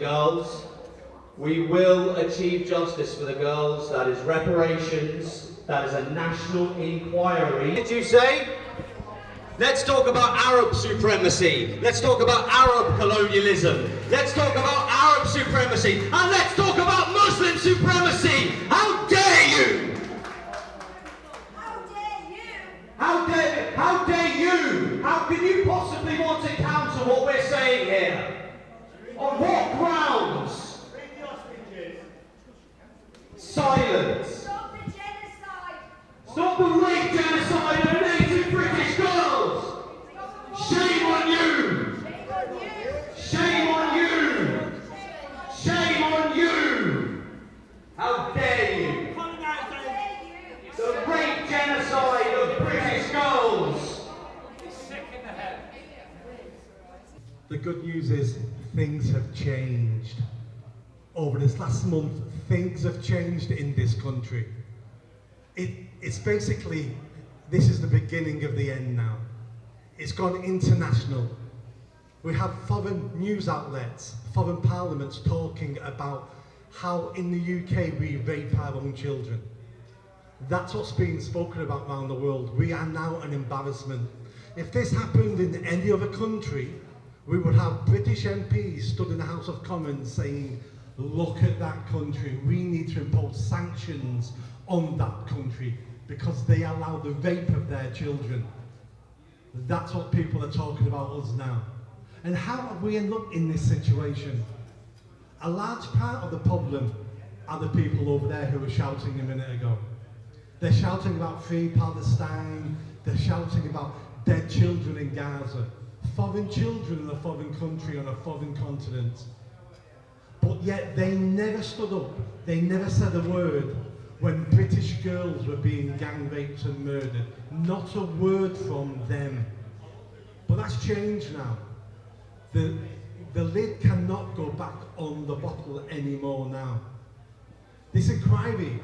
girls. We will achieve justice for the girls. That is reparations. That is a national inquiry. What did you say? Let's talk about Arab supremacy. Let's talk about Arab colonialism. Let's talk about Arab supremacy. And let's talk about Muslim supremacy. How dare you? How dare you? How dare you? How can you possibly want to counter what we're saying here? On what grounds? Silence. Stop the genocide. Stop the rape genocide of native British girls. Shame on you. Shame on you. Shame on you. Shame on you. How dare you? How dare you? The rape genocide of British girls. The good news is things have changed. Over this last month, things have changed in this country. It's basically, this is the beginning of the end now. It's gone international. We have foreign news outlets, foreign parliaments talking about how in the UK we rape our own children. That's what's being spoken about around the world. We are now an embarrassment. If this happened in any other country, we would have British MPs stood in the House of Commons saying, look at that country, we need to impose sanctions on that country because they allow the rape of their children. That's what people are talking about us now. And how have we ended up in this situation? A large part of the problem are the people over there who were shouting a minute ago. They're shouting about free Palestine, they're shouting about dead children in Gaza, foreign children in a foreign country on a foreign continent. But yet they never stood up, they never said a word when British girls were being gang raped and murdered. Not a word from them. But that's changed now. The lid cannot go back on the bottle anymore now. This inquiry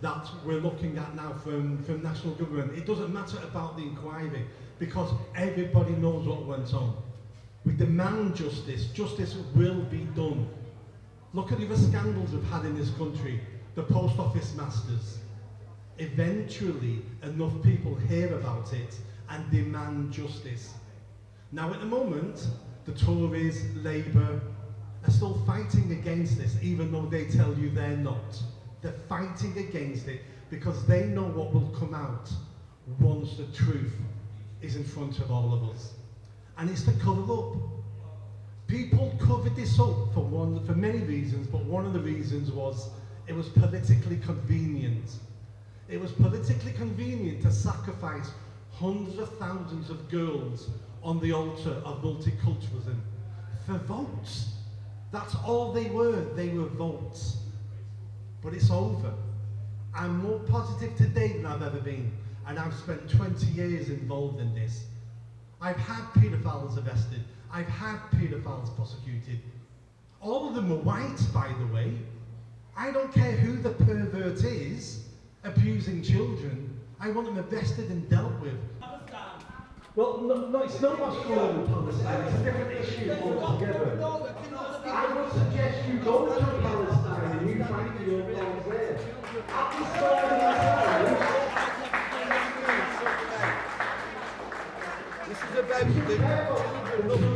that we're looking at now from national government, it doesn't matter about the inquiry because everybody knows what went on. We demand justice. Justice will be done. Look at the other scandals we've had in this country. The post office masters. Eventually, enough people hear about it and demand justice. Now at the moment, the Tories, Labour, are still fighting against this, even though they tell you they're not. They're fighting against it because they know what will come out once the truth is in front of all of us. And it's to cover up. People covered this up for many reasons, but one of the reasons was it was politically convenient. It was politically convenient to sacrifice hundreds of thousands of girls on the altar of multiculturalism for votes. That's all they were votes. But it's over. I'm more positive today than I've ever been, and I've spent 20 years involved in this. I've had paedophiles arrested. I've had paedophiles prosecuted. All of them were white, by the way. I don't care who the pervert is abusing children. I want them arrested and dealt with. Well, no, it's not what's called Palestine. It's a different issue altogether. I would suggest you go to Palestine and you find your cause there. At this moment in time, this is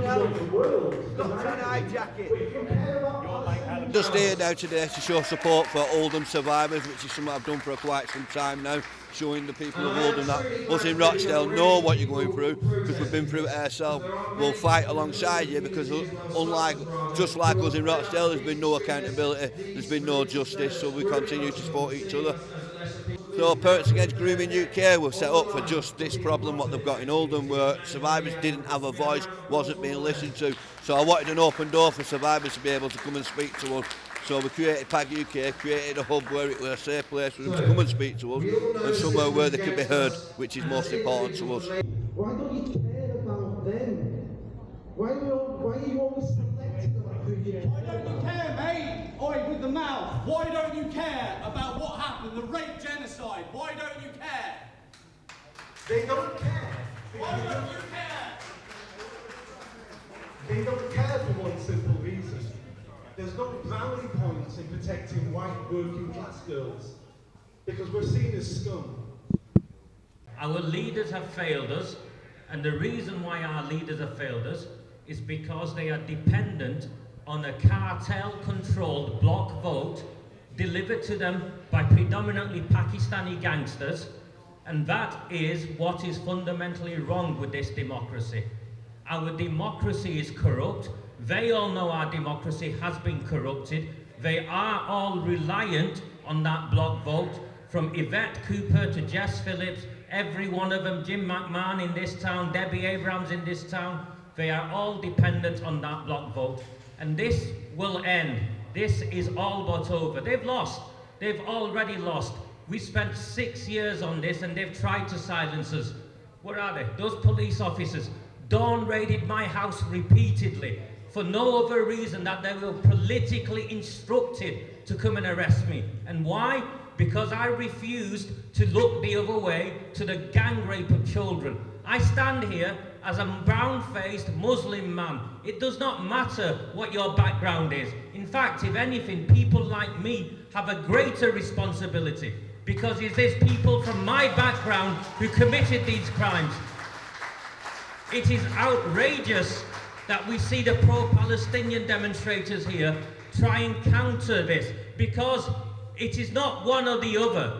about the world. Stop trying to hijack it. Just here now today to show support for Oldham survivors, which is something I've done for quite some time now, showing the people of Oldham that us in Rochdale know what you're going through because we've been through it ourselves. We'll fight alongside you because just like us in Rochdale, there's been no accountability, there's been no justice, so we continue to support each other. So Parents Against Grooming UK were set up for just this problem what they've got in Oldham, where survivors didn't have a voice, wasn't being listened to. So I wanted an open door for survivors to be able to come and speak to us. So we created PAG UK, created a hub where it was a safe place for them to come and speak to us, and somewhere where they could be heard, which is most important to us. why don't you care about them? Why are you always selective about who you care about? Why don't you care, mate? Oi, with the mouth. Why don't you care about what happened, the rape genocide? Why don't you care? They don't care. Why don't you care? They don't care for one simple reason. there's no rally points in protecting white working class girls because we're seen as scum. Our leaders have failed us, and the reason why our leaders have failed us is because they are dependent on a cartel-controlled block vote delivered to them by predominantly Pakistani gangsters, and that is what is fundamentally wrong with this democracy. Our democracy is corrupt. They all know our democracy has been corrupted. They are all reliant on that block vote, from Yvette Cooper to Jess Phillips, every one of them, Jim McMahon in this town, Debbie Abrams in this town. They are all dependent on that block vote. And this will end. This is all but over. They've lost. They've already lost. We spent 6 years on this and they've tried to silence us. Where are they? Those police officers. Dawn raided my house repeatedly for no other reason that they were politically instructed to come and arrest me. And why? Because I refused to look the other way to the gang rape of children. I stand here as a brown-faced Muslim man. It does not matter what your background is. In fact, if anything, people like me have a greater responsibility, because it is people from my background who committed these crimes. It is outrageous that we see the pro-Palestinian demonstrators here try and counter this, because it is not one or the other.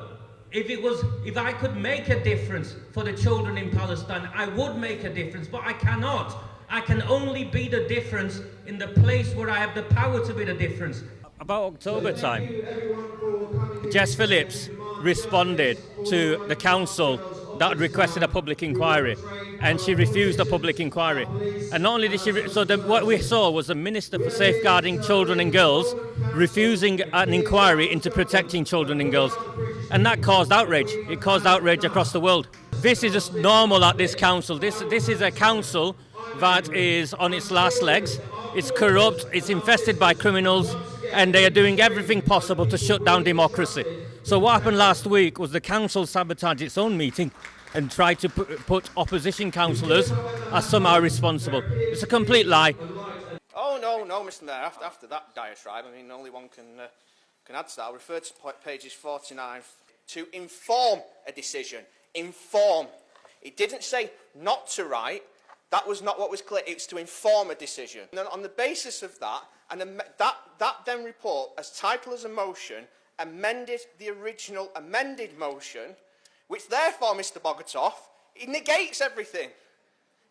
If I could make a difference for the children in Palestine, I would make a difference, but I cannot. I can only be the difference in the place where I have the power to be the difference. About October time, Jess Phillips responded to the council that requested a public inquiry, and she refused a public inquiry. And not only did she, what we saw was the Minister for Safeguarding Children and Girls refusing an inquiry into protecting children and girls. And that caused outrage. It caused outrage across the world. This is just normal at this council. This is a council that is on its last legs. It's corrupt, it's infested by criminals, and they are doing everything possible to shut down democracy. So what happened last week was the council sabotaged its own meeting and tried to put opposition councillors as somehow responsible. It's a complete lie. Oh, no, Mr. Mayor, after that diatribe, I mean, only one can add to that. I'll refer to pages 49 to inform a decision. Inform. It didn't say not to write. That was not what was clear. It was to inform a decision. And then on the basis of that, and that then report, as titled as a motion, amended the original amended motion, which therefore, Mr. Bogatoff, it negates everything.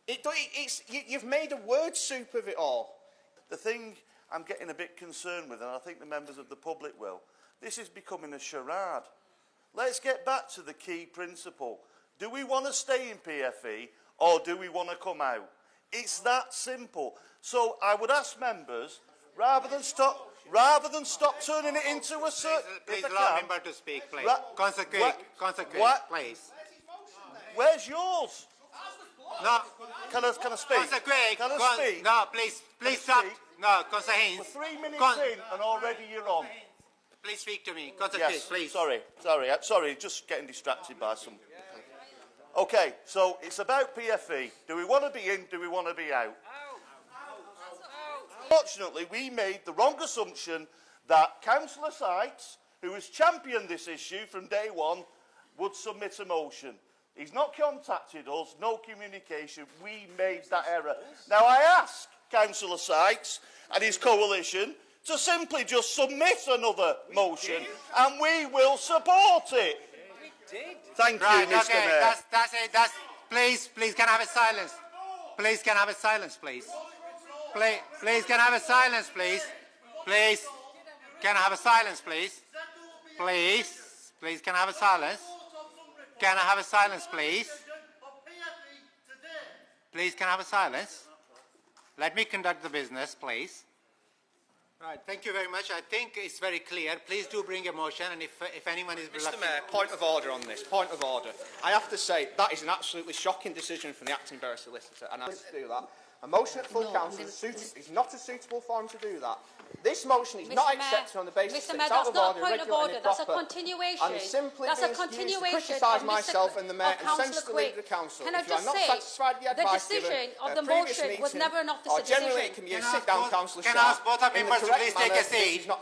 You've made a word soup of it all. The thing I'm getting a bit concerned with, and I think the members of the public will, this is becoming a charade. Let's get back to the key principle. Do we want to stay in PFE or do we want to come out? It's that simple. So I would ask members, rather than stop turning it into a certain... Please allow member to speak, please. Concentrate, please. Where's yours? No. Can I speak? Concentrate. Can I speak? No, please stop. No, concentrate. We're 3 minutes in and already you're on. Please speak to me. Concentrate, Yes, please. sorry, just getting distracted by some... Okay, so it's about PFE. Do we want to be in, do we want to be out? Fortunately, we made the wrong assumption that Councillor Sykes, who has championed this issue from day one, would submit a motion. He's not contacted us, no communication. We made that error. Now, I ask Councillor Sykes and his coalition to simply just submit another motion, and we will support it. Thank you, Mr. Mayor. That's it. Please, can I have a silence? Please, can I have a silence, please? Please, can I have a silence, please? Please, can I have a silence, please? Please, can I have a silence? Can I have a silence, please? Please, can I have a silence? Let me conduct the business, please. Right, thank you very much. I think it's very clear. Please do bring a motion, and if anyone is reluctant... Mr. Mayor, point of order on this. Point of order. I have to say, that is an absolutely shocking decision from the acting Borough Solicitor, and I have to do that. A motion at full council is not a suitable forum to do that. This motion is Mr. not Mayor, accepted on the basis Mr. that Mayor, it's out that's of not order, a point of irregular and order. That's a improper. continuation. And it's simply That's a being used to continuation criticise of myself and the Mayor and Councillor sensibly Quick. leader of the Council. Can I If you are just not say, satisfied with the advice decision given of at the a previous motion was meeting, never an officer or generally decision. it can be a sit-down Councillor Can I ask both of in the members to correct please take manner, a seat? which is not...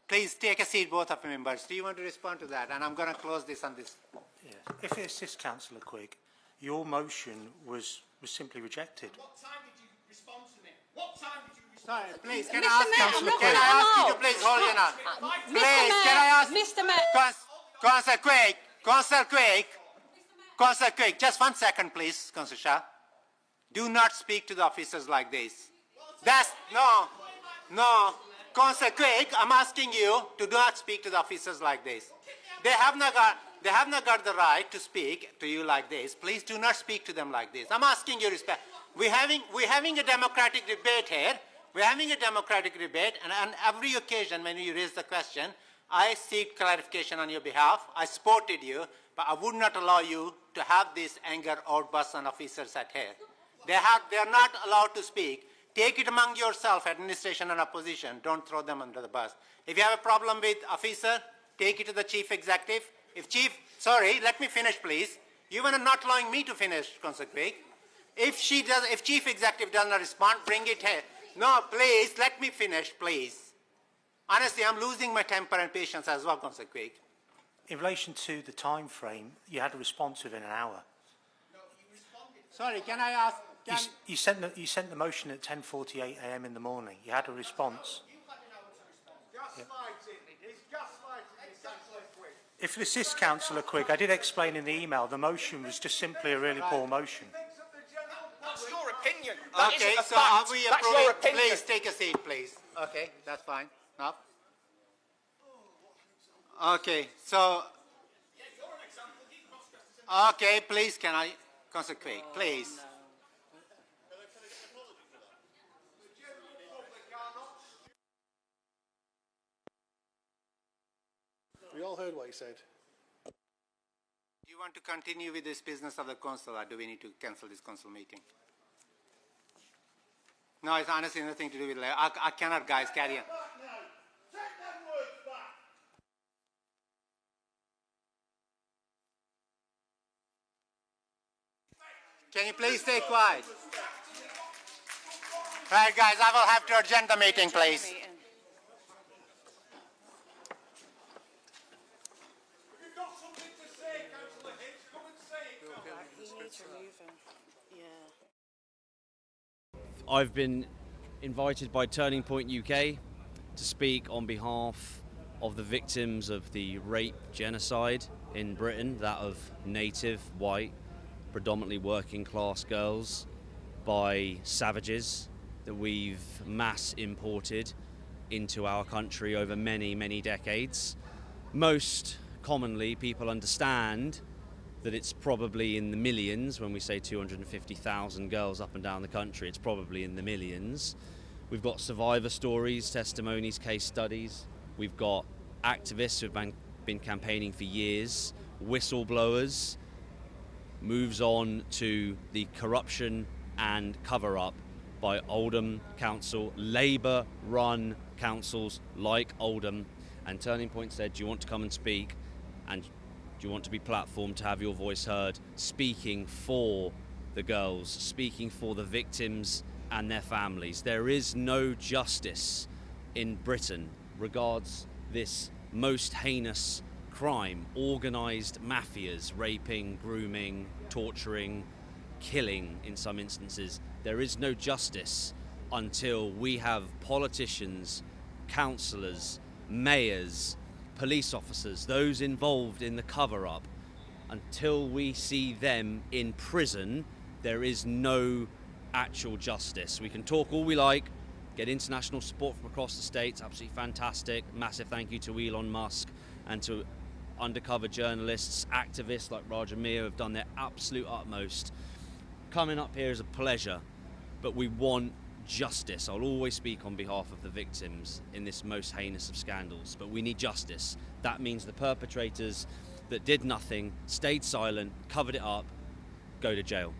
Please take a seat, both of members. Do you want to respond to that? And I'm going to close this on this. Yeah. If it assists Councillor Quick, your motion was simply rejected. What time did you respond to me? What time did you respond? Sorry, please, can Mr. I ask Mayor, I'm Councillor not Quick? gonna Can I ask you allow- to please hold your hand? Mr. Please, can I Mayor, ask Mr. Mayor. Councillor Quick, just 1 second, please, Councillor Shah. Do not speak to the officers like this. No. Councillor Quick, I'm asking you to not speak to the officers like this. They have not got the right to speak to you like this. Please do not speak to them like this. I'm asking you respect. We're having a democratic debate here. We're having a democratic debate, and on every occasion when you raise the question, I seek clarification on your behalf. I supported you, but I would not allow you to have this anger outburst on officers at here. They are not allowed to speak. Take it among yourself, administration and opposition. Don't throw them under the bus. If you have a problem with officer, take it to the chief executive. Let me finish, please. You are not allowing me to finish, Councillor Quick. If chief executive does not respond, bring it here. No, please, let me finish, please. Honestly, I'm losing my temper and patience as well, Councillor Quick. In relation to the time frame, you had a response within an hour. Sorry, can I ask? You sent the motion at 10:48 a.m. in the morning. You had a response. If it assists Councillor Quick, I did explain in the email the motion was just simply a really poor motion. That's your opinion. Okay, so are we That's your approving? opinion. Please take a seat, please. Okay, that's fine. No? Okay, so. Okay, please, can I, Councillor Quick, please. We all heard what he said. Do you want to continue with this business of the council, or do we need to cancel this council meeting? No, it's honestly nothing to do with. I cannot, guys, carry on. Can you please stay quiet? Right, guys, I will have to adjourn the meeting, please. I've been invited by Turning Point UK to speak on behalf of the victims of the rape genocide in Britain, that of native, white, predominantly working class girls by savages that we've mass imported into our country over many, many decades. Most commonly, people understand that it's probably in the millions. When we say 250,000 girls up and down the country, it's probably in the millions. We've got survivor stories, testimonies, case studies. We've got activists who've been campaigning for years, whistleblowers, moves on to the corruption and cover-up by Oldham Council, Labour-run councils like Oldham. And Turning Point said, do you want to come and speak? And do you want to be platformed to have your voice heard, speaking for the girls, speaking for the victims and their families? There is no justice in Britain regards this most heinous crime, organised mafias, raping, grooming, torturing, killing in some instances. There is no justice until we have politicians, councillors, mayors, police officers, those involved in the cover-up. Until we see them in prison, there is no actual justice. We can talk all we like, get international support from across the states, absolutely fantastic. Massive thank you to Elon Musk and to undercover journalists, activists like Raja Mir who have done their absolute utmost. Coming up here is a pleasure, but we want justice. I'll always speak on behalf of the victims in this most heinous of scandals, but we need justice. That means the perpetrators that did nothing, stayed silent, covered it up, go to jail.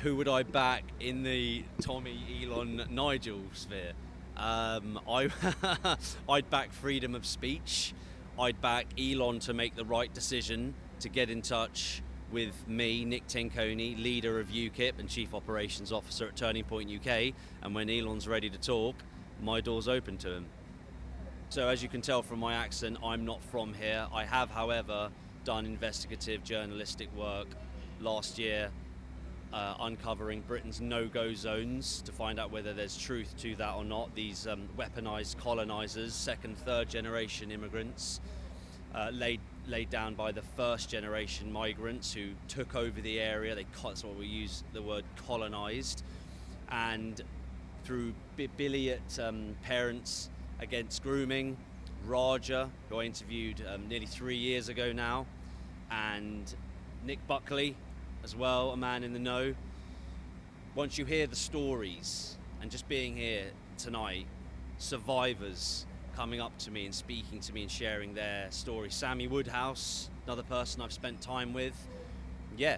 Who would I back in the Tommy, Elon, Nigel sphere? I'd back freedom of speech. I'd back Elon to make the right decision to get in touch with me, Nick Tenconi, leader of UKIP and Chief Operations Officer at Turning Point UK, and when Elon's ready to talk, my door's open to him. So as you can tell from my accent, I'm not from here. I have, however, done investigative journalistic work last year, uncovering Britain's no-go zones to find out whether there's truth to that or not. These weaponized colonizers, second, third generation immigrants, laid down by the first generation migrants who took over the area. That's what we use the word colonized. And through biliate parents against grooming, Raja, who I interviewed nearly 3 years ago now, and Nick Buckley as well, a man in the know. Once you hear the stories, and just being here tonight, survivors coming up to me and speaking to me and sharing their story. Sammy Woodhouse, another person I've spent time with. Yeah,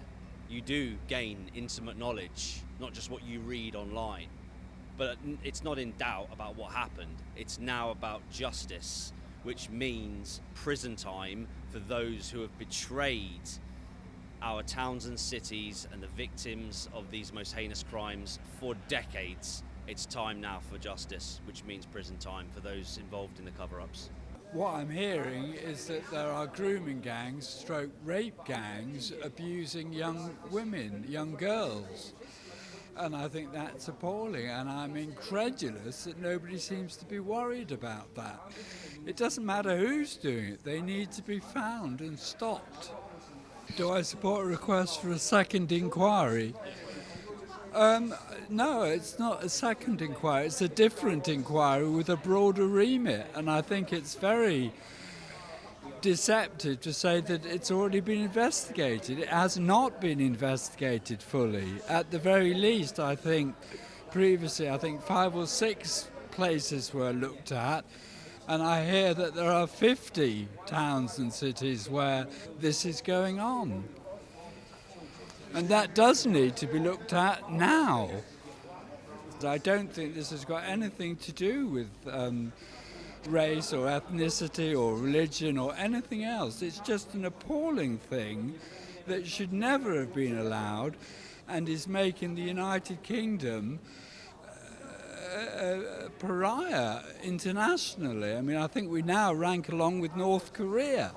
you do gain intimate knowledge, not just what you read online. But it's not in doubt about what happened. It's now about justice, which means prison time for those who have betrayed our towns and cities and the victims of these most heinous crimes for decades. It's time now for justice, which means prison time for those involved in the cover-ups. What I'm hearing is that there are grooming gangs, stroke rape gangs, abusing young women, young girls. And I think that's appalling, and I'm incredulous that nobody seems to be worried about that. It doesn't matter who's doing it, they need to be found and stopped. Do I support a request for a second inquiry? No, it's not a second inquiry, it's a different inquiry with a broader remit, and I think it's very deceptive to say that it's already been investigated. It has not been investigated fully. At the very least, I think previously, 5 or 6 places were looked at, and I hear that there are 50 towns and cities where this is going on. And that does need to be looked at now. I don't think this has got anything to do with race or ethnicity or religion or anything else. It's just an appalling thing that should never have been allowed and is making the United Kingdom a pariah internationally. I mean, I think we now rank along with North Korea.